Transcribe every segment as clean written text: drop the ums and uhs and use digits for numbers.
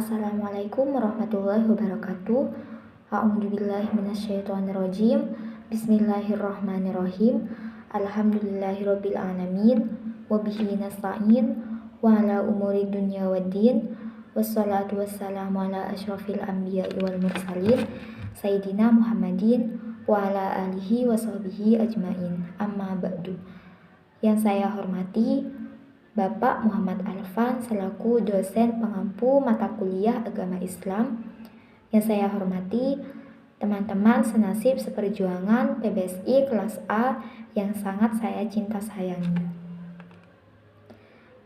Assalamualaikum warahmatullahi wabarakatuh. A'udzubillahi minasyaitonirrajim. Bismillahirrahmanirrahim. Alhamdulillahirabbil alamin. Wabihi nasta'in wa ala umuri dunya waddin. Wassalatu wassalamu ala asyrafil anbiya'i wal mursalin Sayyidina Muhammadin wa ala alihi wa sahbihi ajmain. Amma ba'du. Yang saya hormati Bapak Muhammad Alfan selaku dosen pengampu mata kuliah agama Islam. Yang saya hormati teman-teman senasib seperjuangan PBSI kelas A yang sangat saya cinta sayangi.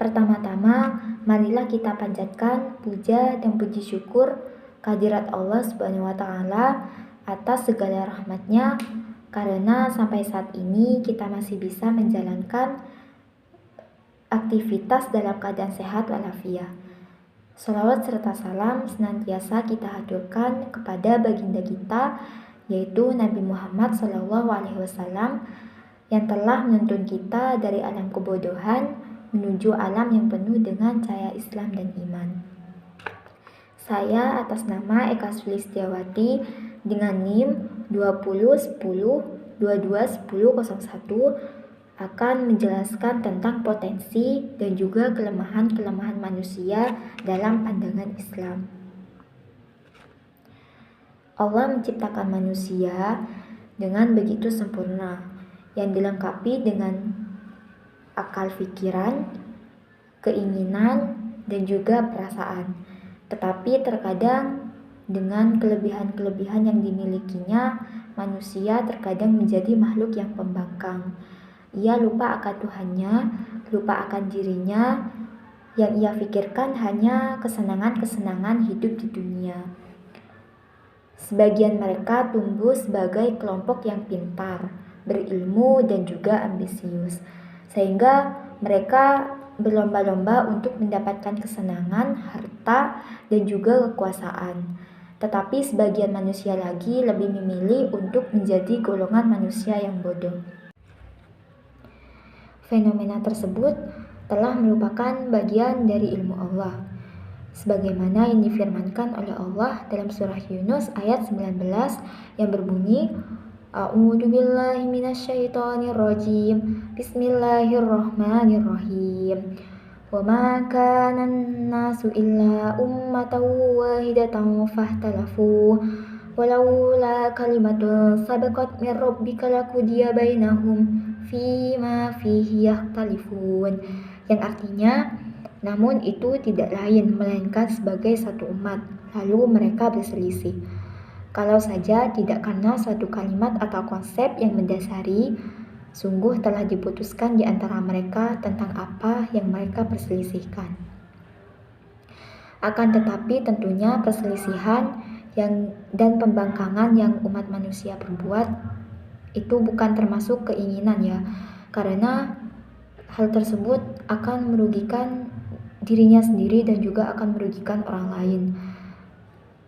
Pertama-tama, marilah kita panjatkan puja dan puji syukur kehadirat Allah Subhanahu wa taala atas segala rahmatnya, karena sampai saat ini kita masih bisa menjalankan aktivitas dalam keadaan sehat walafiat. Shalawat serta salam senantiasa kita haturkan kepada baginda kita, yaitu Nabi Muhammad SAW, yang telah menuntun kita dari alam kebodohan menuju alam yang penuh dengan cahaya Islam dan iman. Saya atas nama Eka Sulistiawati dengan NIM 2010221001 akan menjelaskan tentang potensi dan juga kelemahan-kelemahan manusia dalam pandangan Islam. Allah menciptakan manusia dengan begitu sempurna, yang dilengkapi dengan akal pikiran, keinginan, dan juga perasaan. Tetapi terkadang dengan kelebihan-kelebihan yang dimilikinya, manusia terkadang menjadi makhluk yang pembangkang. Ia lupa akan Tuhannya, lupa akan dirinya, yang ia pikirkan hanya kesenangan-kesenangan hidup di dunia. Sebagian mereka tumbuh sebagai kelompok yang pintar, berilmu, dan juga ambisius, sehingga mereka berlomba-lomba untuk mendapatkan kesenangan, harta, dan juga kekuasaan. Tetapi sebagian manusia lagi lebih memilih untuk menjadi golongan manusia yang bodoh. Fenomena tersebut telah merupakan bagian dari ilmu Allah, sebagaimana yang difirmankan oleh Allah dalam surah Yunus ayat 19 yang berbunyi, A'udzubillahi minasyaitonirrajim. Bismillahirrahmanirrahim. Wa ma kana an-nasu illa ummatan wahidatan fahtalafu walaula kalimatun sabaqat min rabbika laqudiya bainahum fima fihi yakhtalifun, yang artinya, namun itu tidak lain melainkan sebagai satu umat, lalu mereka berselisih. Kalau saja tidak karena suatu kalimat atau konsep yang mendasari, sungguh telah diputuskan di antara mereka tentang apa yang mereka perselisihkan. Akan tetapi tentunya perselisihan dan pembangkangan yang umat manusia perbuat itu bukan termasuk keinginan ya, karena hal tersebut akan merugikan dirinya sendiri dan juga akan merugikan orang lain.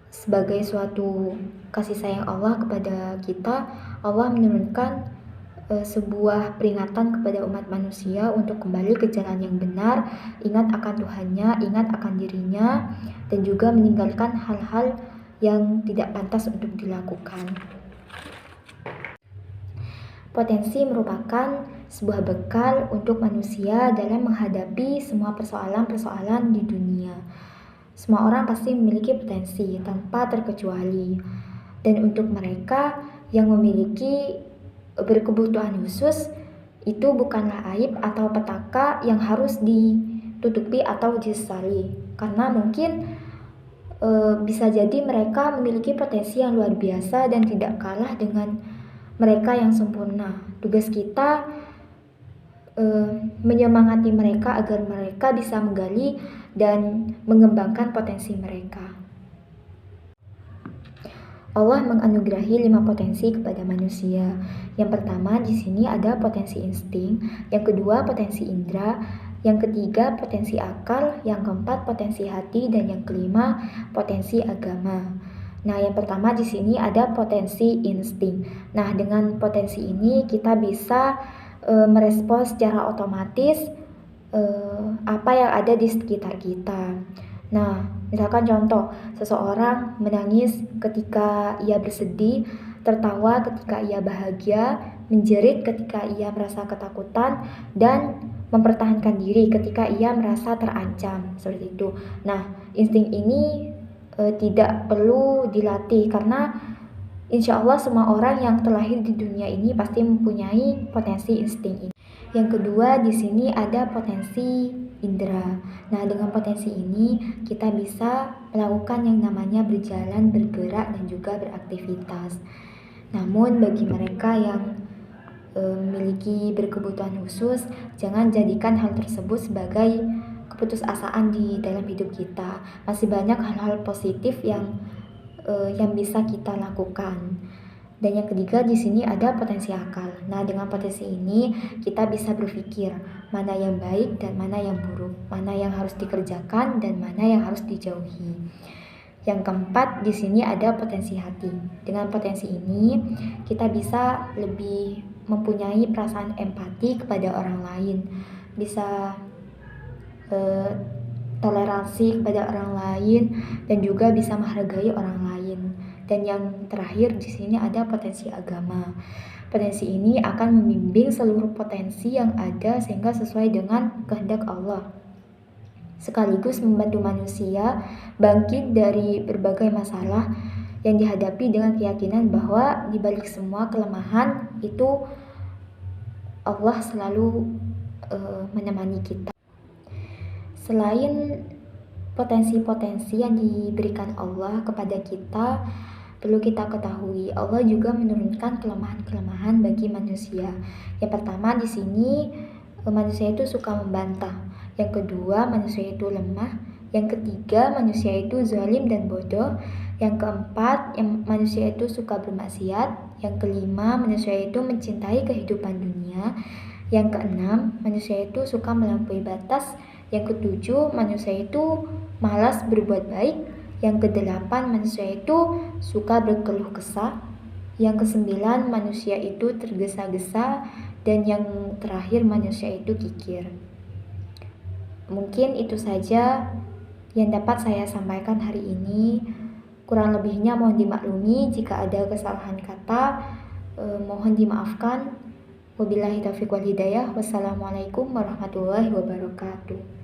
Sebagai suatu kasih sayang Allah kepada kita, Allah menurunkan sebuah peringatan kepada umat manusia untuk kembali ke jalan yang benar, ingat akan Tuhannya, ingat akan dirinya, dan juga meninggalkan hal-hal yang tidak pantas untuk dilakukan. Potensi merupakan sebuah bekal untuk manusia dalam menghadapi semua persoalan-persoalan di dunia. Semua orang pasti memiliki potensi tanpa terkecuali. Dan untuk mereka yang memiliki berkebutuhan khusus, itu bukanlah aib atau petaka yang harus ditutupi atau disesali. Karena mungkin bisa jadi mereka memiliki potensi yang luar biasa dan tidak kalah dengan mereka yang sempurna. Tugas kita menyemangati mereka agar mereka bisa menggali dan mengembangkan potensi mereka. Allah menganugerahi 5 potensi kepada manusia. Yang pertama di sini ada potensi insting, yang kedua potensi indera, yang ketiga potensi akal, yang keempat potensi hati, dan yang kelima potensi agama. Nah, yang pertama di sini ada potensi insting. Nah, dengan potensi ini kita bisa merespons secara otomatis apa yang ada di sekitar kita. Nah, misalkan contoh, seseorang menangis ketika ia bersedih, tertawa ketika ia bahagia, menjerit ketika ia merasa ketakutan, dan mempertahankan diri ketika ia merasa terancam, seperti itu. Nah, insting ini tidak perlu dilatih karena insya Allah semua orang yang terlahir di dunia ini pasti mempunyai potensi insting ini. Yang kedua, di sini ada potensi indera. Nah, dengan potensi ini kita bisa melakukan yang namanya berjalan, bergerak, dan juga beraktivitas. Namun bagi mereka yang memiliki berkebutuhan khusus, jangan jadikan hal tersebut sebagai keputusasaan di dalam hidup kita. Masih banyak hal-hal positif yang bisa kita lakukan. Dan yang ketiga di sini ada potensi akal. Nah, dengan potensi ini kita bisa berpikir mana yang baik dan mana yang buruk, mana yang harus dikerjakan dan mana yang harus dijauhi. Yang keempat di sini ada potensi hati. Dengan potensi ini kita bisa lebih mempunyai perasaan empati kepada orang lain, bisa toleransi kepada orang lain dan juga bisa menghargai orang lain. Dan yang terakhir di sini ada potensi agama. Potensi ini akan membimbing seluruh potensi yang ada sehingga sesuai dengan kehendak Allah, sekaligus membantu manusia bangkit dari berbagai masalah yang dihadapi dengan keyakinan bahwa di balik semua kelemahan itu Allah selalu menemani kita. Selain potensi-potensi yang diberikan Allah kepada kita, perlu kita ketahui Allah juga menurunkan kelemahan-kelemahan bagi manusia. Yang pertama di sini manusia itu suka membantah. Yang kedua manusia itu lemah. Yang ketiga manusia itu zalim dan bodoh. Yang keempat manusia itu suka bermaksiat. Yang kelima manusia itu mencintai kehidupan dunia. Yang keenam manusia itu suka melampaui batas. Yang ketujuh manusia itu malas berbuat baik. Yang kedelapan manusia itu suka berkeluh kesah. Yang kesembilan manusia itu tergesa-gesa. Dan yang terakhir manusia itu kikir. Mungkin itu saja yang dapat saya sampaikan hari ini. Kurang lebihnya mohon dimaklumi jika ada kesalahan kata, mohon dimaafkan. Wabillahi taufiq wal hidayah. Wassalamualaikum warahmatullahi wabarakatuh.